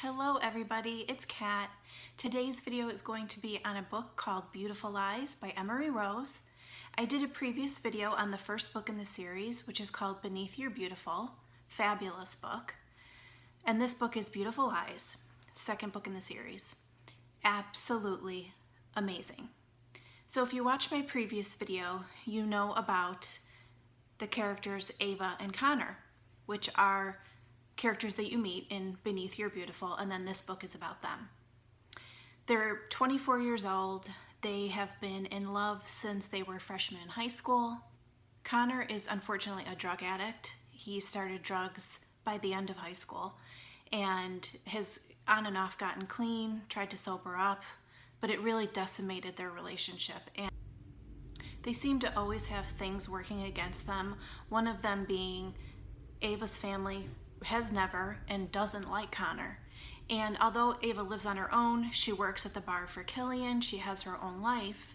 Hello everybody, it's Kat. Today's video is going to be on a book called Beautiful Lies by Emery Rose. I did a previous video on the first book in the series, which is called Beneath Your Beautiful. Fabulous book. And this book is Beautiful Lies, second book in the series. Absolutely amazing. So if you watched my previous video, you know about the characters Ava and Connor, which are characters that you meet in Beneath Your Beautiful, and then this book is about them. They're 24 years old. They have been in love since they were freshmen in high school. Connor is unfortunately a drug addict. He started drugs by the end of high school and has on and off gotten clean, tried to sober up, but it really decimated their relationship. And they seem to always have things working against them, one of them being Ava's family has never and doesn't like Connor. And although Ava lives on her own, she works at the bar for Killian, she has her own life,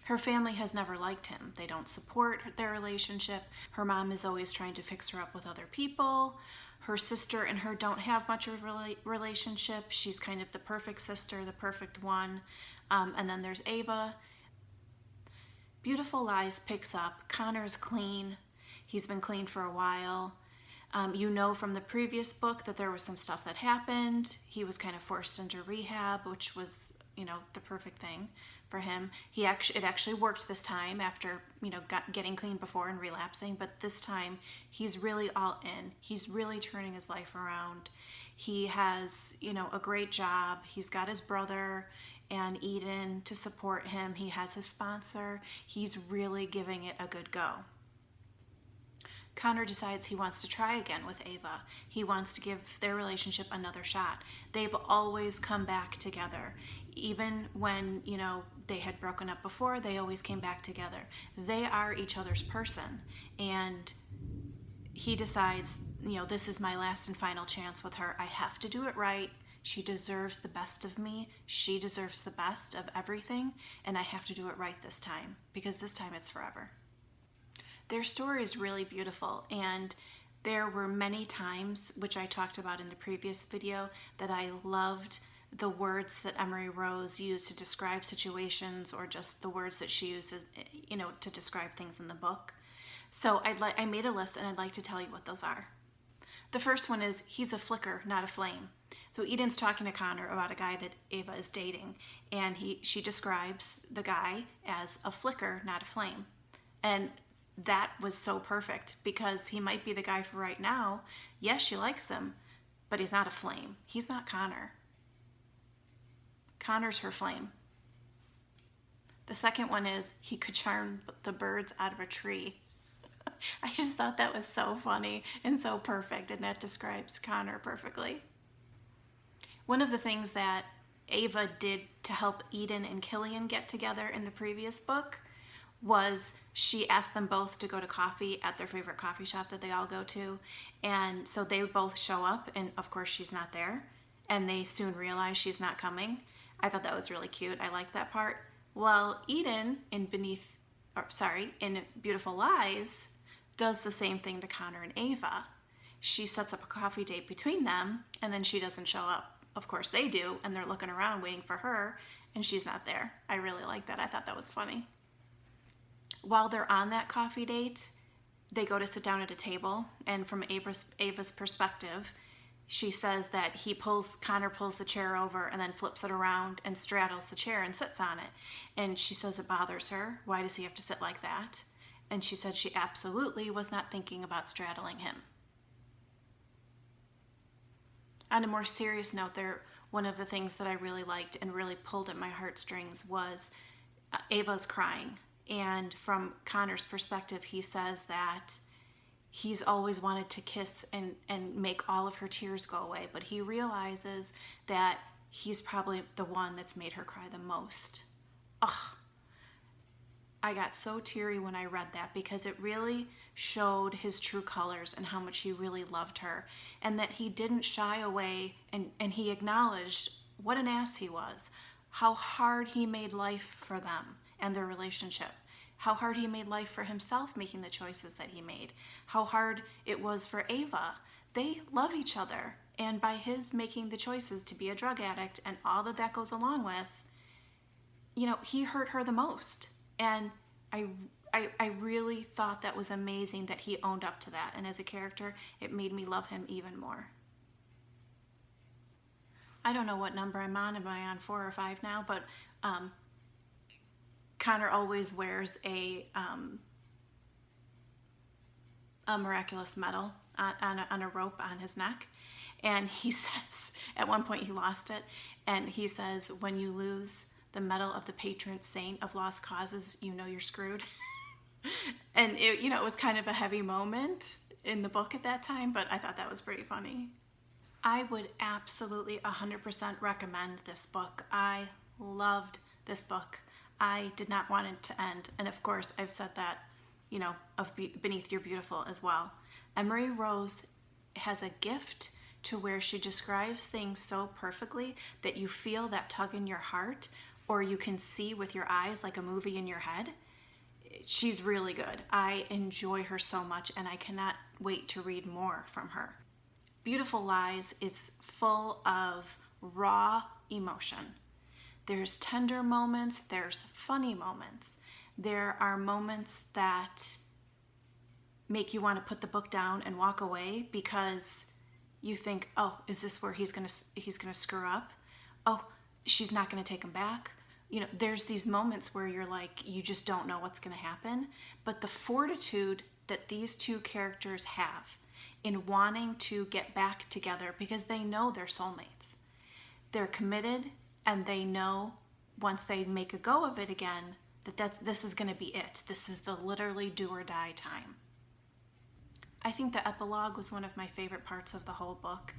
her family has never liked him. They don't support their relationship. Her mom is always trying to fix her up with other people. Her sister and her don't have much of a relationship. She's kind of the perfect sister, the perfect one. And then there's Ava. Beautiful Lies picks up. Connor's clean. He's been clean for a while. You know from the previous book that there was some stuff that happened. He was kind of forced into rehab, which was, the perfect thing for him. It actually worked this time after, getting clean before and relapsing, but this time he's really all in. He's really turning his life around. He has, a great job. He's got his brother and Eden to support him. He has his sponsor. He's really giving it a good go. Connor decides he wants to try again with Ava. He wants to give their relationship another shot. They've always come back together. Even when, they had broken up before, they always came back together. They are each other's person. And he decides, this is my last and final chance with her. I have to do it right. She deserves the best of me. She deserves the best of everything. And I have to do it right this time, because this time it's forever. Their story is really beautiful, and there were many times, which I talked about in the previous video, that I loved the words that Emery Rose used to describe situations, or just the words that she uses, to describe things in the book. So I made a list, and I'd like to tell you what those are. The first one is, he's a flicker, not a flame. So Eden's talking to Connor about a guy that Ava is dating, and she describes the guy as a flicker, not a flame. And that was so perfect, because he might be the guy for right now. Yes, she likes him, but he's not a flame. He's not Connor. Connor's her flame. The second one is, he could charm the birds out of a tree. I just thought that was so funny and so perfect, and that describes Connor perfectly. One of the things that Ava did to help Eden and Killian get together in the previous book was she asked them both to go to coffee at their favorite coffee shop that they all go to. And so they both show up, and of course she's not there, and they soon realize she's not coming. I thought that was really cute. I liked that part. Well, Eden in Beautiful Lies does the same thing to Connor and Ava. She sets up a coffee date between them, and then she doesn't show up. Of course they do, and they're looking around waiting for her, and she's not there. I really like that. I thought that was funny. While they're on that coffee date, they go to sit down at a table, and from Ava's perspective, she says that Connor pulls the chair over and then flips it around and straddles the chair and sits on it. And she says it bothers her. Why does he have to sit like that? And she said she absolutely was not thinking about straddling him. On a more serious note, one of the things that I really liked and really pulled at my heartstrings was Ava's crying. And from Connor's perspective, he says that he's always wanted to kiss and make all of her tears go away, but he realizes that he's probably the one that's made her cry the most. Ugh. I got so teary when I read that, because it really showed his true colors and how much he really loved her, and that he didn't shy away, and he acknowledged what an ass he was, how hard he made life for them and their relationship, how hard he made life for himself making the choices that he made, how hard it was for Ava. They love each other, And by his making the choices to be a drug addict and all that that goes along with, you know, he hurt her the most. And I really thought that was amazing that he owned up to that. And as a character, it made me love him even more. I don't know what number I'm on. Am I on 4 or 5 now? But Connor always wears a miraculous medal on a rope on his neck. And he says, at one point he lost it, and he says, when you lose the medal of the patron saint of lost causes, you know you're screwed. And it, you know, it was kind of a heavy moment in the book at that time, but I thought that was pretty funny. I would absolutely 100% recommend this book. I loved this book. I did not want it to end. And of course, I've said that, you know, of Beneath Your Beautiful as well. Emery Rose has a gift to where she describes things so perfectly that you feel that tug in your heart, or you can see with your eyes like a movie in your head. She's really good. I enjoy her so much, and I cannot wait to read more from her. Beautiful Lies is full of raw emotion. There's tender moments, there's funny moments. There are moments that make you want to put the book down and walk away because you think, oh, is this where he's gonna screw up? Oh, she's not gonna take him back. You know, there's these moments where you're like, you just don't know what's gonna happen. But the fortitude that these two characters have in wanting to get back together because they know they're soulmates. They're committed, and they know once they make a go of it again that this is gonna be it. This is the literally do or die time. I think the epilogue was one of my favorite parts of the whole book.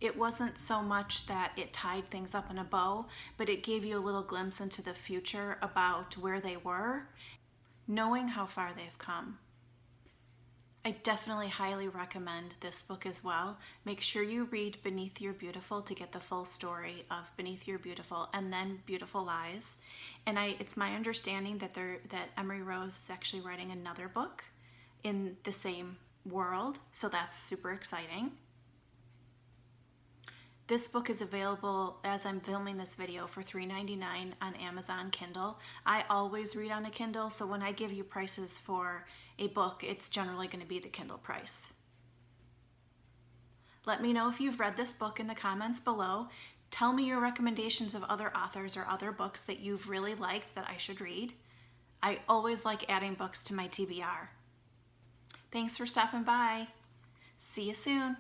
It wasn't so much that it tied things up in a bow, but it gave you a little glimpse into the future about where they were, knowing how far they've come. I definitely highly recommend this book as well. Make sure you read Beneath Your Beautiful to get the full story of Beneath Your Beautiful, and then Beautiful Lies. And it's my understanding that Emery Rose is actually writing another book in the same world, so that's super exciting. This book is available as I'm filming this video for $3.99 on Amazon Kindle. I always read on a Kindle, so when I give you prices for a book, it's generally going to be the Kindle price. Let me know if you've read this book in the comments below. Tell me your recommendations of other authors or other books that you've really liked that I should read. I always like adding books to my TBR. Thanks for stopping by. See you soon.